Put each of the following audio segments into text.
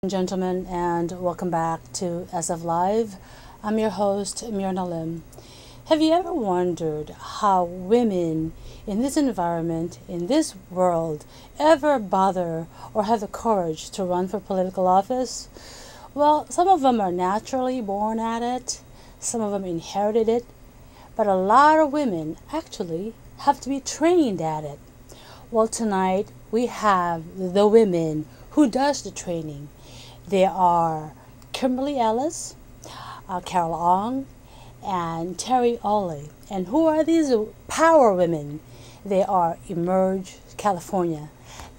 Gentlemen, and welcome back to SF Live. I'm your host, Myrna Lim. Have you ever wondered how women in this environment, in this world, ever bother or have the courage to run for political office? Well, some of them are naturally born at it, some of them inherited it, but a lot of women actually have to be trained at it. Well, tonight we have the women who does the training. They are Kimberly Ellis, Carol Ong, and Teri Olle. And who are these power women? They are Emerge California.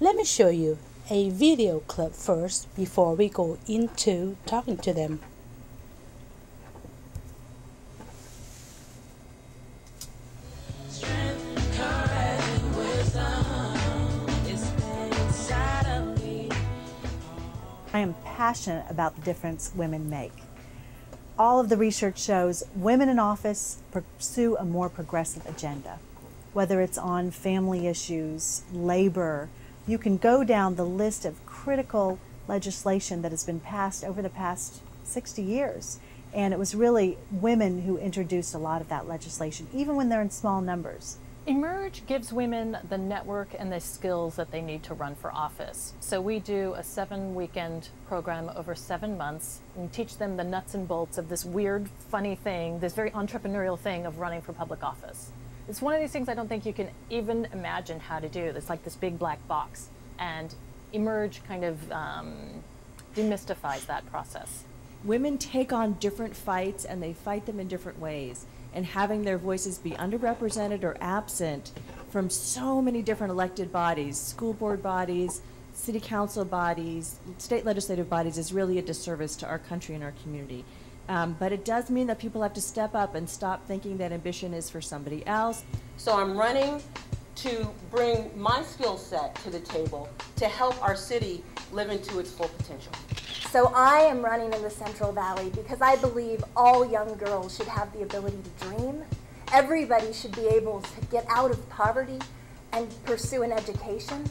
Let me show you a video clip first before we go into talking to them. I am passionate about the difference women make. All of the research shows women in office pursue a more progressive agenda. Whether it's on family issues, labor, you can go down the list of critical legislation that has been passed over the past 60 years. And it was really women who introduced a lot of that legislation, even when they're in small numbers. Emerge gives women the network and the skills that they need to run for office. So we do a 7-weekend program over 7 months and teach them the nuts and bolts of this weird, funny thing, this very entrepreneurial thing of running for public office. It's one of these things I don't think you can even imagine how to do. It's like this big black box. And Emerge kind of demystifies that process. Women take on different fights and they fight them in different ways. And having their voices be underrepresented or absent from so many different elected bodies, school board bodies, city council bodies, state legislative bodies, is really a disservice to our country and our community. But it does mean that people have to step up and stop thinking that ambition is for somebody else. So I'm running to bring my skill set to the table to help our city live into its full potential. So I am running in the Central Valley because I believe all young girls should have the ability to dream. Everybody should be able to get out of poverty and pursue an education.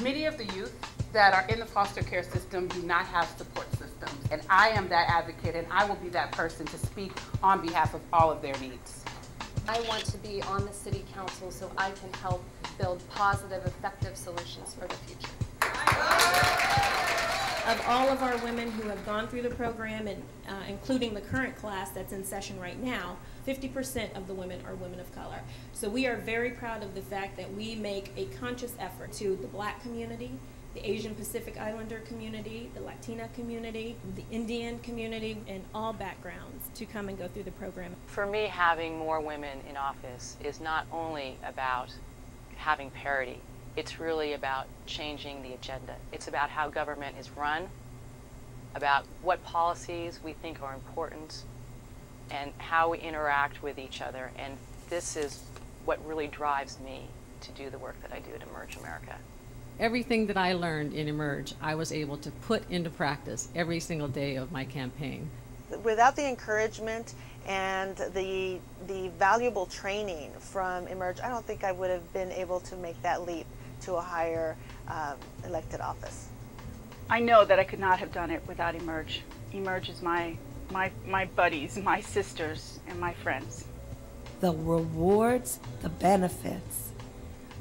Many of the youth that are in the foster care system do not have support systems. And I am that advocate, and I will be that person to speak on behalf of all of their needs. I want to be on the city council so I can help build positive, effective solutions for the future. Of all of our women who have gone through the program, and including the current class that's in session right now, 50% of the women are women of color. So we are very proud of the fact that we make a conscious effort to the Black community, the Asian Pacific Islander community, the Latina community, the Indian community, and all backgrounds to come and go through the program. For me, having more women in office is not only about having parity, it's really about changing the agenda. It's about how government is run, about what policies we think are important, and how we interact with each other. And this is what really drives me to do the work that I do at Emerge America. Everything that I learned in Emerge, I was able to put into practice every single day of my campaign. Without the encouragement and the valuable training from Emerge, I don't think I would have been able to make that leap to a higher elected office. I know that I could not have done it without Emerge. Emerge is my buddies, my sisters, and my friends. The rewards, the benefits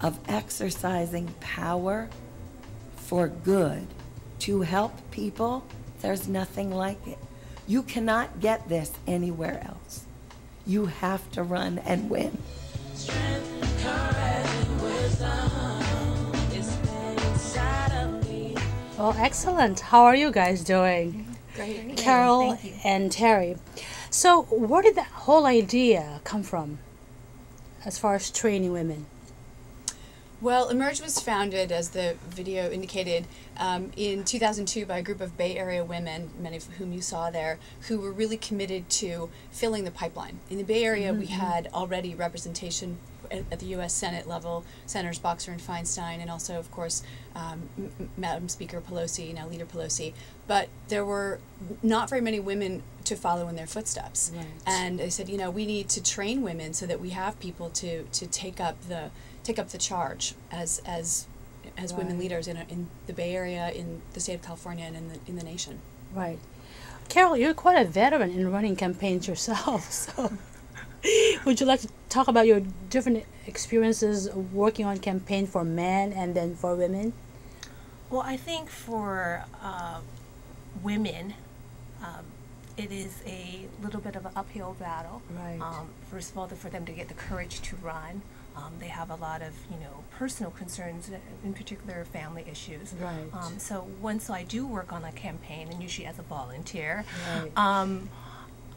of exercising power for good to help people, there's nothing like it. You cannot get this anywhere else. You have to run and win. Strength, courage, and wisdom. Well, excellent. How are you guys doing? Great. Carol and Teri. So where did that whole idea come from as far as training women? Well, Emerge was founded, as the video indicated, in 2002 by a group of Bay Area women, many of whom you saw there, who were really committed to filling the pipeline. In the Bay Area, we had already representation at the U.S. Senate level, Senators Boxer and Feinstein, and also, of course, Madam Speaker Pelosi, now Leader Pelosi. But there were not very many women to follow in their footsteps. Right. And they said, you know, we need to train women so that we have people to take up the charge as as women leaders in the Bay Area, in the state of California, and in the nation. Right. Carol, you're quite a veteran in running campaigns yourself, so would you like to talk about your different experiences working on campaign for men and then for women? Well, I think for women, it is a little bit of an uphill battle. Right. First of all, for them to get the courage to run. They have a lot of, personal concerns, in particular family issues. Right. So once I do work on a campaign, and usually as a volunteer, Right.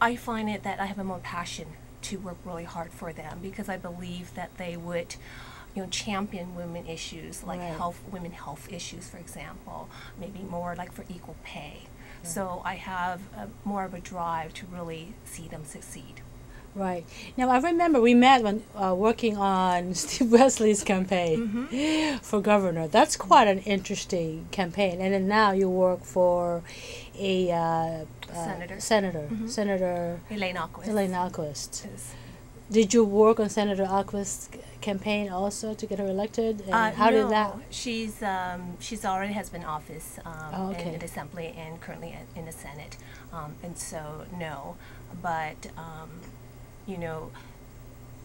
I find it that I have a more passion to work really hard for them, because I believe that they would champion women issues like Right. women health issues, for example, maybe more like for equal pay. So I have more of a drive to really see them succeed. Right. Now, I remember we met when working on Steve Wesley's campaign for governor. That's quite an interesting campaign. And then now you work for a Senator Elaine Alquist. Elaine Alquist. Did you work on Senator Alquist's campaign also to get her elected? And how did that? She's already has been in office okay. in the Assembly and currently in the Senate, and so no, but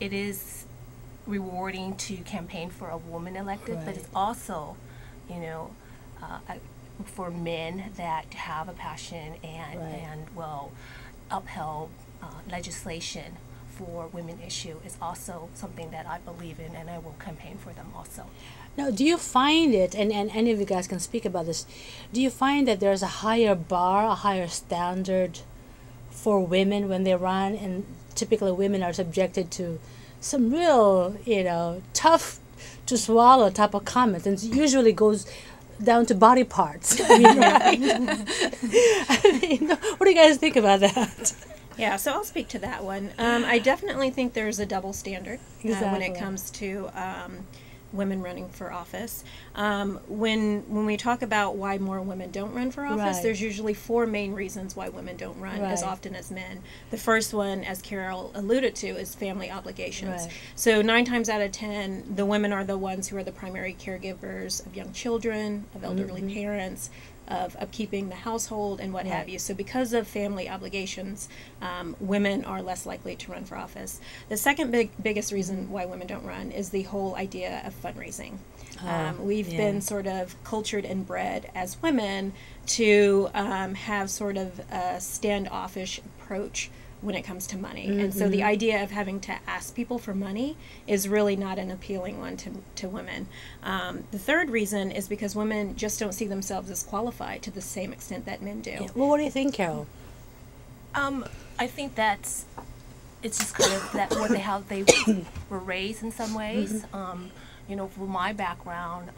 it is rewarding to campaign for a woman elected, but it's also, for men that have a passion and will upheld legislation for women issue is also something that I believe in, and I will campaign for them also. Now, do you find it, and any of you guys can speak about this, do you find that there's a higher bar, a higher standard for women when they run, and typically women are subjected to some real, tough to swallow type of comments, and it usually goes down to body parts. I mean, what do you guys think about that? Yeah, so I'll speak to that one. I definitely think there's a double standard when it comes to women running for office. When we talk about why more women don't run for office, there's usually 4 main reasons why women don't run as often as men. The first one, as Carol alluded to, is family obligations. So 9 times out of 10, the women are the ones who are the primary caregivers of young children, of elderly parents, of upkeeping the household and what have you. So because of family obligations, women are less likely to run for office. The second biggest reason why women don't run is the whole idea of fundraising. We've been sort of cultured and bred as women to have sort of a standoffish approach when it comes to money. And so the idea of having to ask people for money is really not an appealing one to women. The third reason is because women just don't see themselves as qualified to the same extent that men do. Well, what do you think, Carol? I think it's just kind of how they were raised in some ways. For my background,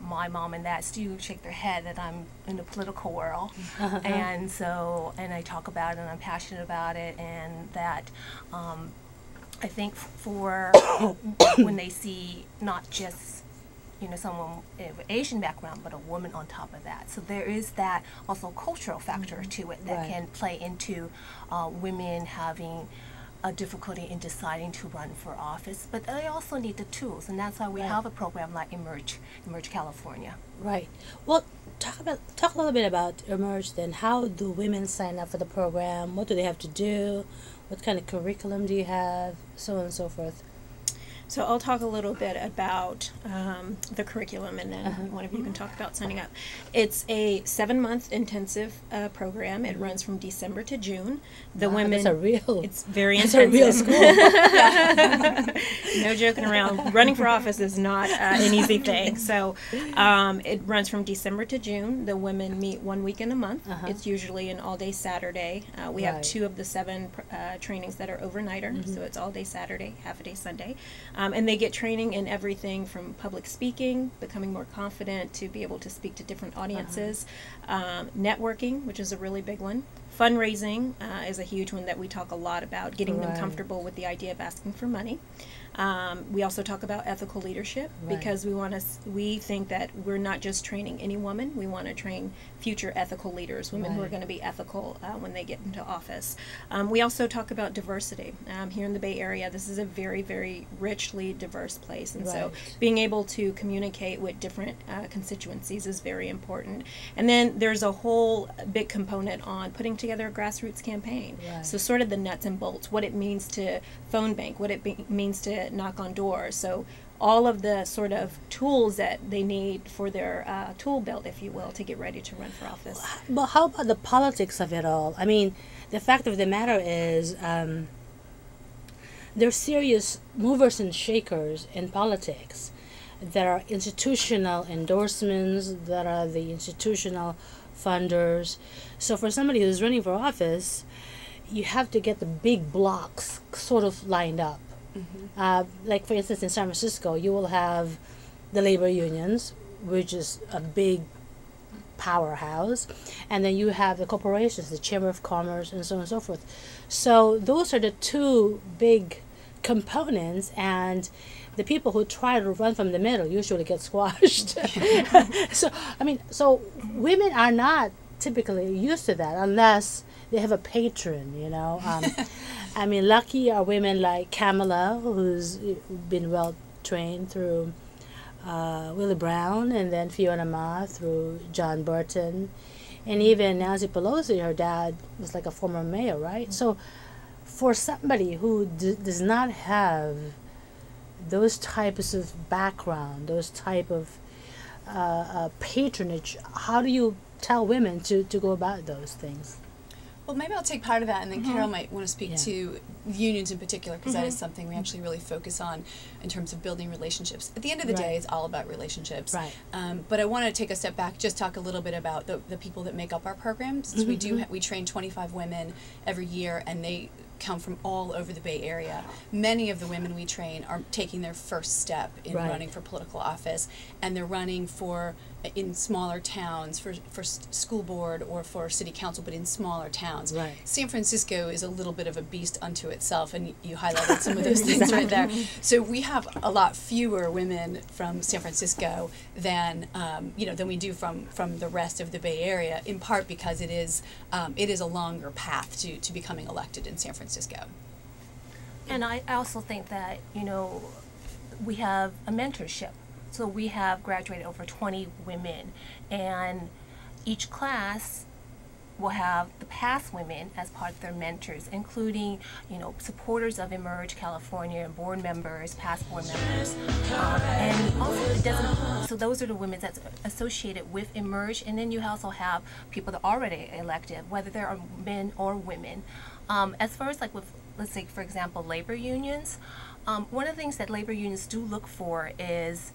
my mom and dad still shake their head that I'm in the political world, and I talk about it and I'm passionate about it, and that I think for when they see not just someone with Asian background, but a woman on top of that. So there is that also cultural factor to it that can play into women having a difficulty in deciding to run for office, but they also need the tools, and that's why we have a program like Emerge California. Right. Well, talk a little bit about Emerge then. How do women sign up for the program? What do they have to do? What kind of curriculum do you have? So on and so forth. So I'll talk a little bit about the curriculum, and then one of you can talk about signing up. It's a 7-month intensive program. It runs from December to June. It's very intensive. It's a real school. No joking around. Running for office is not an easy thing. So it runs from December to June. The women meet 1 week in a month. It's usually an all-day Saturday. We have 2 of the 7 trainings that are overnighter. So it's all-day Saturday, half-a-day Sunday. And they get training in everything from public speaking, becoming more confident to be able to speak to different audiences, networking, which is a really big one. Fundraising is a huge one that we talk a lot about, getting them comfortable with the idea of asking for money. We also talk about ethical leadership because we think that we're not just training any woman. We want to train future ethical leaders, women who are going to be ethical when they get into office. We also talk about diversity. Here in the Bay Area, this is a very, very richly diverse place, and so being able to communicate with different constituencies is very important. And then there's a whole big component on putting together a grassroots campaign. So sort of the nuts and bolts, what it means to phone bank, what it means to knock on doors. So all of the sort of tools that they need for their tool belt, if you will, to get ready to run for office. But how about the politics of it all? I mean, the fact of the matter is there's serious movers and shakers in politics. There are institutional endorsements, there are the institutional funders. So for somebody who's running for office, you have to get the big blocks sort of lined up. Like for instance in San Francisco, you will have the labor unions, which is a big powerhouse, and then you have the corporations, the Chamber of Commerce, and so on and so forth. So those are the two big components, and the people who try to run from the middle usually get squashed. So women are not typically used to that unless they have a patron, you know. I mean, lucky are women like Kamala, who's been well trained through Willie Brown, and then Fiona Ma through John Burton, and even Nancy Pelosi, her dad was like a former mayor, right? So for somebody who does not have those types of background, those type of patronage, how do you tell women to go about those things? Well, maybe I'll take part of that, and then Carol might want to speak to unions in particular, because that is something we actually really focus on in terms of building relationships. At the end of the day, it's all about relationships. But I want to take a step back, just talk a little bit about the people that make up our programs. So we train 25 women every year, and they come from all over the Bay Area. Many of the women we train are taking their first step in running for political office, and they're running in smaller towns for school board or for city council, but in smaller towns. San Francisco is a little bit of a beast unto itself, and you highlighted some of those things right there. So we have a lot fewer women from San Francisco than than we do from the rest of the Bay Area, in part because it is a longer path to becoming elected in San Francisco. And I also think that, we have a mentorship. So we have graduated over 20 women, and each class will have the past women as part of their mentors, including, supporters of Emerge California, board members, past board members, and also so those are the women that's associated with Emerge, and then you also have people that are already elected, whether they are men or women. As far as let's say, for example, labor unions, one of the things that labor unions do look for is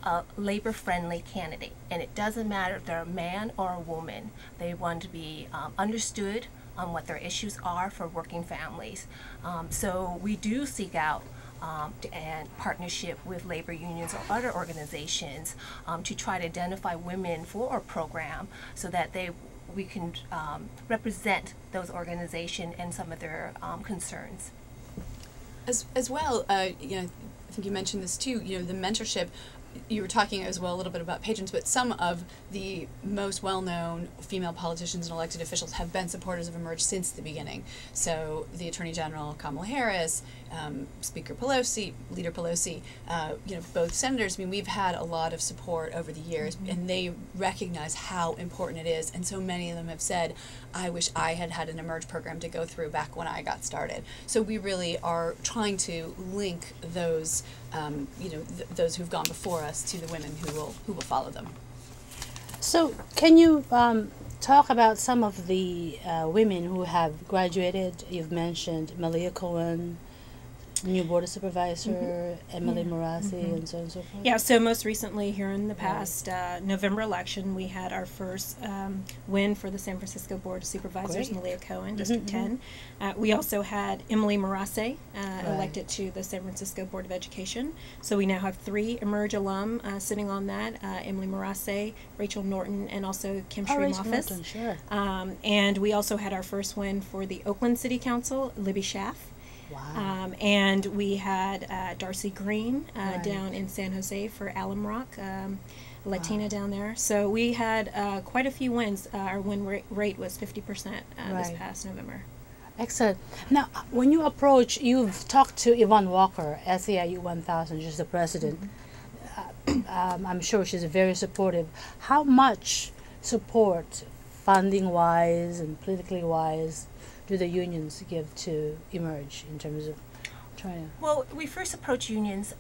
a labor-friendly candidate, and it doesn't matter if they're a man or a woman. They want to be understood on what their issues are for working families. So we do seek out and partnership with labor unions or other organizations to try to identify women for our program, so that we can represent those organizations and some of their concerns. As well, I think you mentioned this too. The mentorship. You were talking as well a little bit about patrons, but some of the most well-known female politicians and elected officials have been supporters of Emerge since the beginning. So the Attorney General Kamala Harris, Speaker Pelosi, Leader Pelosi, both senators. I mean, we've had a lot of support over the years, and they recognize how important it is. And so many of them have said, "I wish I had had an Emerge program to go through back when I got started." So we really are trying to link those, those who've gone before us to the women who will follow them. So can you talk about some of the women who have graduated? You've mentioned Malia Cohen, new board supervisor, Emily Murase, and so on and so forth. Yeah, so most recently here in the past November election, we had our first win for the San Francisco Board of Supervisors, Malia Cohen, District 10. We also had Emily Murase elected to the San Francisco Board of Education. So we now have 3 Emerge alum sitting on that, Emily Murase, Rachel Norton, and also Kim Shree-Moffis. And we also had our first win for the Oakland City Council, Libby Schaff. Wow. And we had Darcy Green down in San Jose for Alum Rock, Latina down there. So we had quite a few wins. Our win rate was 50% this past November. Excellent. Now, when you approach, you've talked to Yvonne Walker, SEIU 1000, she's the president. I'm sure she's very supportive. How much support, funding-wise and politically-wise, do the unions give to Emerge in terms of trying to... Well, we first approach unions,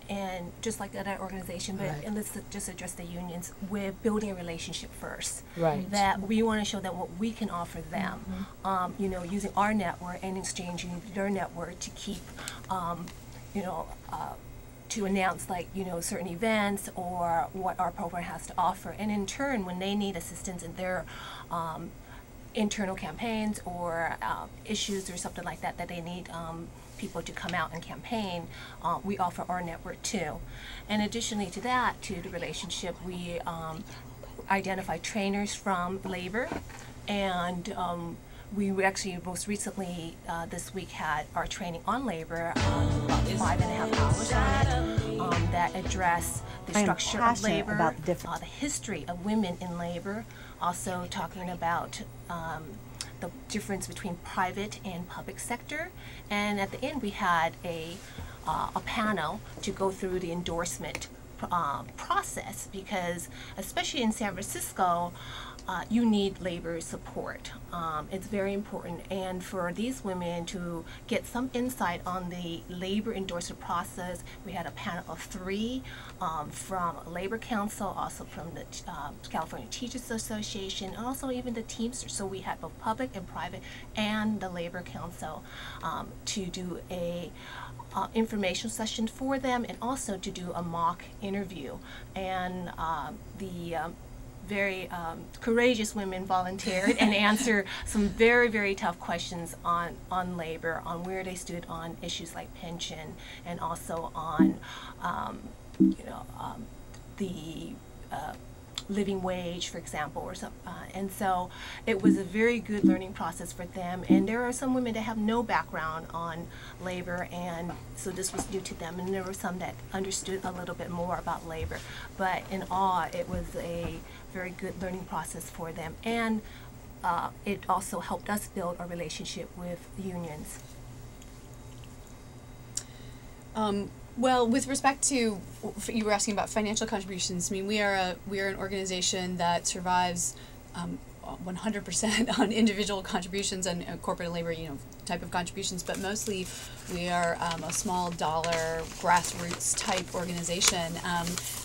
and just like that organization, but and let's just address the unions, we're building a relationship first. Right. That we want to show them what we can offer them, you know, using our network and exchanging their network to keep, you know, to announce, like, you know, certain events or what our program has to offer. And in turn, when they need assistance in their internal campaigns or issues or something like that, that they need people to come out and campaign, we offer our network too. And additionally to that, to the relationship, we identify trainers from labor, and we actually most recently this week had our training on labor, about 5.5 hours on it, that address the structure of labor, about the history of women in labor, also talking about the difference between private and public sector. And at the end we had a panel to go through the endorsement process, because especially in San Francisco, you need labor support. It's very important, and for these women to get some insight on the labor endorsement process, we had a panel of 3 from Labor Council, also from the California Teachers Association, and also even the Teamsters. So we had both public and private and the Labor Council to do a information session for them, and also to do a mock interview. And the very courageous women volunteered and answered some very, very tough questions on labor, on where they stood on issues like pension, and also on you know, the living wage, for example, or some, and so it was a very good learning process for them. And there are some women that have no background on labor, and so this was new to them, and there were some that understood a little bit more about labor. But in all, it was a very good learning process for them, and it also helped us build a relationship with unions. Well, with respect to, you were asking about financial contributions. I mean, we are an organization that survives 100% on individual contributions and corporate and labor, you know, type of contributions, but mostly we are a small dollar grassroots type organization,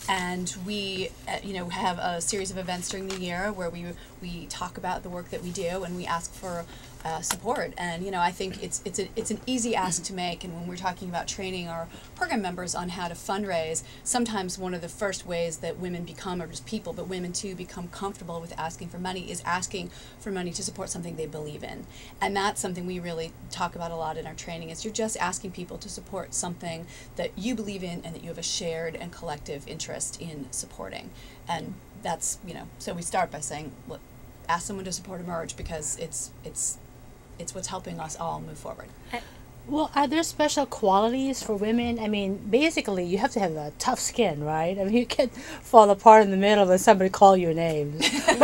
and we you know, have a series of events during the year where we talk about the work that we do, and we ask for support. And you know, I think it's an easy ask to make. And when we're talking about training our program members on how to fundraise, sometimes one of the first ways that women become, or just people, but women too, become comfortable with asking for money is asking for money to support something they believe in. And that's something we really talk about a lot in our training, is you're just asking people to support something that you believe in and that you have a shared and collective interest in supporting. And that's, you know, so we start by saying, look, ask someone to support Emerge, because it's what's helping us all move forward. Well, are there special qualities for women? I mean, basically, you have to have a tough skin, right? I mean, you can't fall apart in the middle when somebody call your names. Right?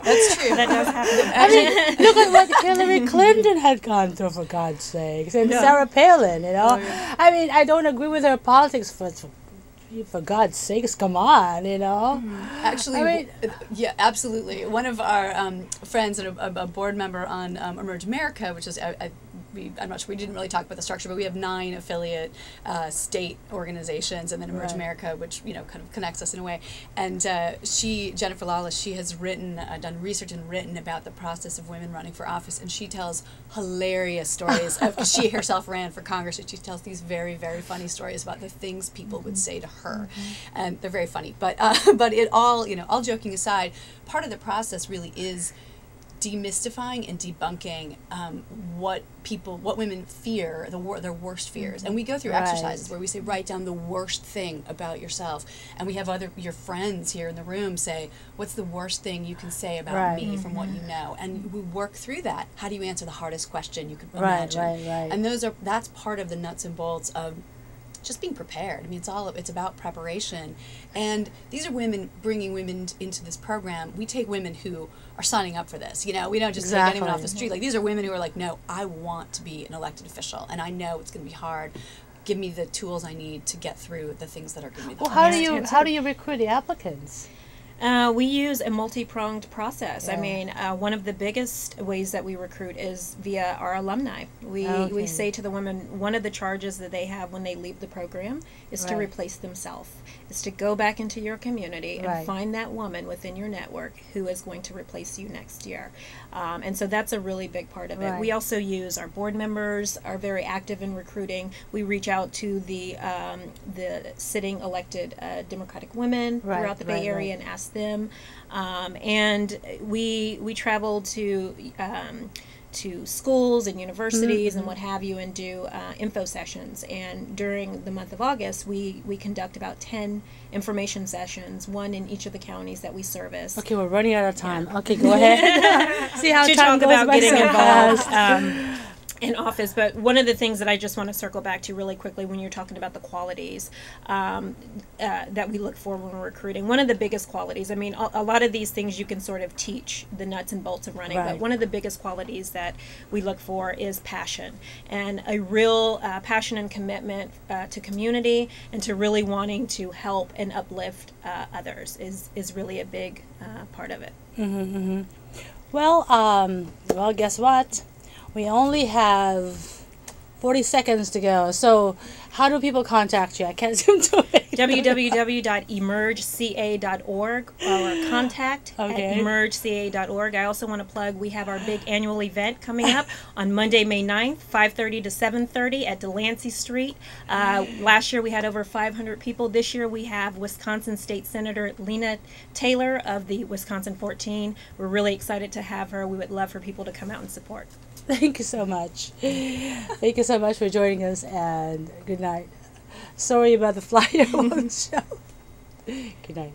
That's true. That does happen. I mean, look at what Hillary Clinton had gone through, for God's sakes, and Sarah Palin, you know. I mean, I don't agree with her politics, for God's sakes, come on, you know. Actually, I mean, yeah, absolutely. One of our friends and a board member on Emerge America, which is I'm not sure, we didn't really talk about the structure, but we have 9 affiliate state organizations, and then Emerge America, which, you know, kind of connects us in a way. And Jennifer Lawless, she has written, done research and written about the process of women running for office, and she tells hilarious stories. She herself ran for Congress, and she tells these very, very funny stories about the things people would say to her, and they're very funny. But it all, you know, all joking aside, part of the process really is demystifying and debunking what women fear, their worst fears. And we go through exercises where we say, write down the worst thing about yourself. And we have your friends here in the room say, what's the worst thing you can say about me from what you know? And we work through that. How do you answer the hardest question you could imagine? And that's part of the nuts and bolts of just being prepared. I mean, it's about preparation. And these are women, bringing women into this program. We take women who are signing up for this. You know, we don't just take anyone off the street. Like, these are women who are like, no, I want to be an elected official, and I know it's going to be hard. Give me the tools I need to get through the things that are going to be the hardest. How do you recruit the applicants? We use a multi-pronged process. I mean, one of the biggest ways that we recruit is via our alumni. We say to the women, one of the charges that they have when they leave the program is to replace themselves. Is to go back into your community and find that woman within your network who is going to replace you next year. And so that's a really big part of it. We also use our board members, are very active in recruiting. We reach out to the sitting elected Democratic women throughout the Bay Area and ask them. And we travel to schools and universities and what have you, and do info sessions. And during the month of August, we conduct about 10 information sessions, one in each of the counties that we service. Okay, we're running out of time. Okay, go ahead. See how time goes by getting so involved. fast. In office, but one of the things that I just want to circle back to really quickly when you're talking about the qualities that we look for when we're recruiting. One of the biggest qualities, I mean, a lot of these things you can sort of teach the nuts and bolts of running, but one of the biggest qualities that we look for is passion, and a real passion and commitment to community, and to really wanting to help and uplift others is really a big part of it. Well, guess what? We only have 40 seconds to go. So how do people contact you? I can't seem to wait. www.emergeca.org or contact at emergeca.org. I also want to plug, we have our big annual event coming up on Monday, May 9th, 5:30 to 7:30 at Delancey Street. Last year we had over 500 people. This year we have Wisconsin State Senator Lena Taylor of the Wisconsin 14. We're really excited to have her. We would love for people to come out and support. Thank you so much. Thank you so much for joining us, and good night. Sorry about the flyer on the show. Good night.